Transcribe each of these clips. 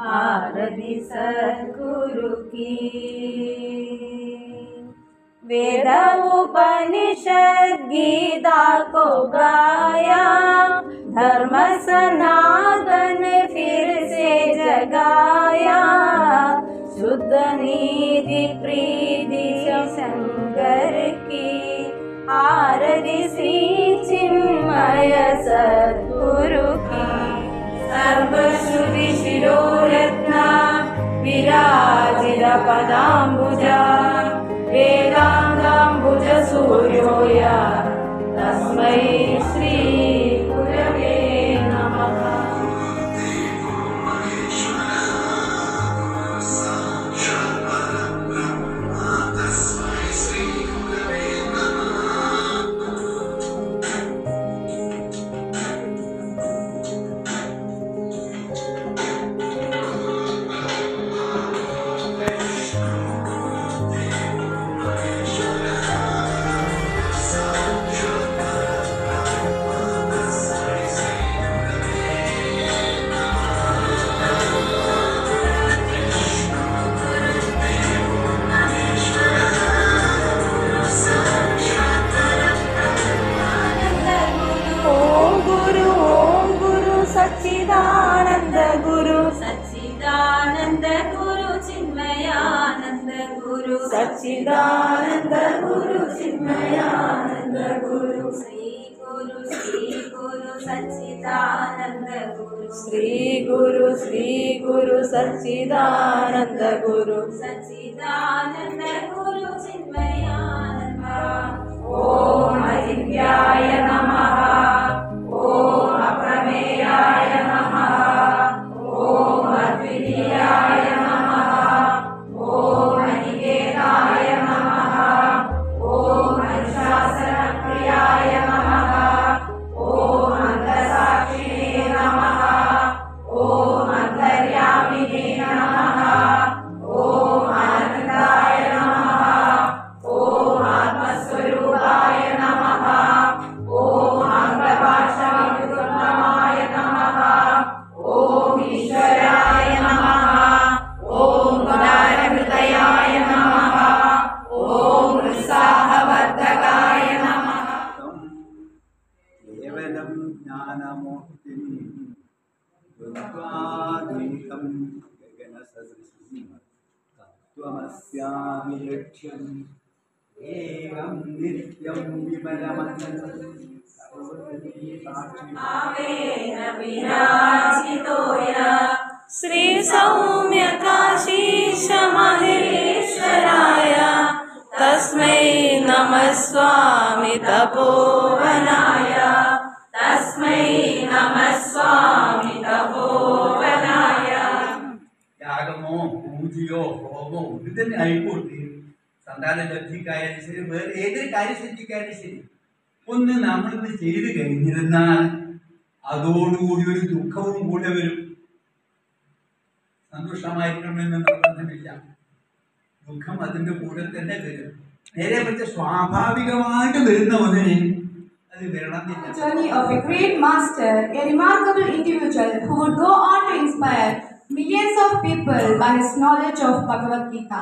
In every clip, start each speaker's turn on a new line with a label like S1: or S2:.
S1: आरती सद्गुरु की। वेद उपनिषद गीता को गाया, धर्म सनातन फिर से जगाया। शुद्ध नीति प्रीति शंकर की, आरती श्री चिन्मय सद्गुरु की। सर्वश्रुति शिरोरत्ना विराजित पदाम्बुजा, वेदान्ताम्बुज सूर्योय तस्मै श्री गुरवे नमः। सच्चिदानंद गुरु, सच्चिदानंद गुरु चिन्मयानंद गुरु, सच्चिदानंद गुरु चिन्मयानंद गुरु। श्री गुरु सच्चिदानंद गुरु, श्री गुरु सच्चिदानंद गुरु, सच्चिदानंद गुरु चिन्मयानंद। ओम अजित्याय नमः, ओम अप्रमेयाय नमः, ओम अद्वितीयाय नमः, ओम अनिकेताय नमः, ओम अनुशासनप्रियाय नमः, ओम अंतसाक्षिणे नमः, ओम अंतर्यामिने नमः, ओम आनंदाय नमः, ओम आत्मस्वरूपाय नमः, ओम अंगभाषाविदुर्गमाय नमः, ओम ईश्वराय नमः, ओम उदारहृदयाय नमः, ओम उत्साहवर्धकाय नमः।
S2: केवलं ज्ञानमूर्तिं द्वन्द्वातीतं गगनसदृशं तत्त्वमस्यामि लक्ष्यम्। एवं नित्यं विमलमचलं
S1: विराजितोय श्री सौम्य काशीश महेश्वराय, तस्मै नमः स्वामी तपोवनाय, तस्मै नमः स्वामी तपोवनाय।
S2: യാഗമോ പൂജയോ ഹോമോ ഇത് തന്നെ ആയിക്കോട്ടെ, സന്താന ലബ്ധിക്കായാലും ശരി, വേറെ ഏതൊരു കാര്യസിദ്ധിക്കായാലും ശരി, ഒന്ന് നമ്മളിത് ചെയ്ത് കഴിഞ്ഞിരുന്നാൽ അതോടുകൂടി ഒരു ദുഃഖവും കൂടെ വരും. സന്തുഷ്ടമായിരിക്കണമെന്ന് നിർബന്ധമില്ല, ദുഃഖം അതിന്റെ കൂടെ തന്നെ വരും. നേരെ പറ്റി സ്വാഭാവികമായിട്ട് വരുന്ന ഒന്നിനെ അത് വരണമെന്നില്ല.
S3: Journey of a great master, a remarkable individual who would go on to inspire millions of people by his knowledge of Bhagavad Gita.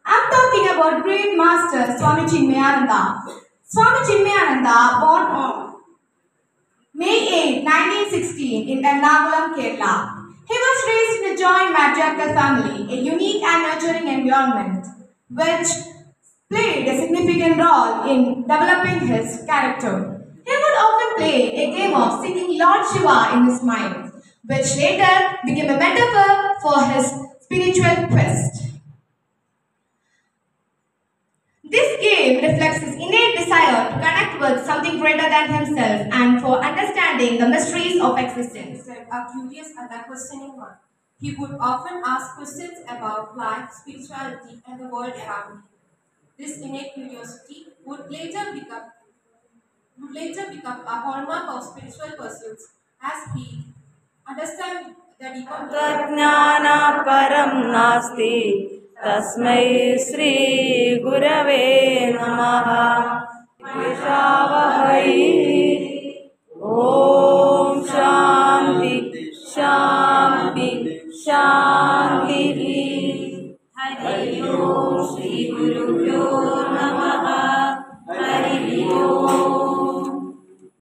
S3: I'm talking about great master Swami Chinmayananda. Swami Chinmayananda, born on May 8, 1916 in Ernakulam, Kerala. He was raised in a joint matriarchal family, a unique and nurturing environment, which played a significant role in developing his character. He would often play a game of singing Lord Shiva in his mind, which later became a metaphor for his spiritual quest. This game reflects his innate desire to connect with something greater than himself and for understanding the mysteries of existence.
S4: Are curious and are questioning one. He would often ask questions about life, spirituality, and the world around him. This innate curiosity would later become would later become a hallmark of spiritual pursuits as he understands the deeper meaning.
S1: तज्ज्ञानापरं नास्ति तस्मै श्री गुरवे नमः वै ॐ शान्ति शान्ति शान्तिः हरि ओम श्री गुरुभ्यो नमः।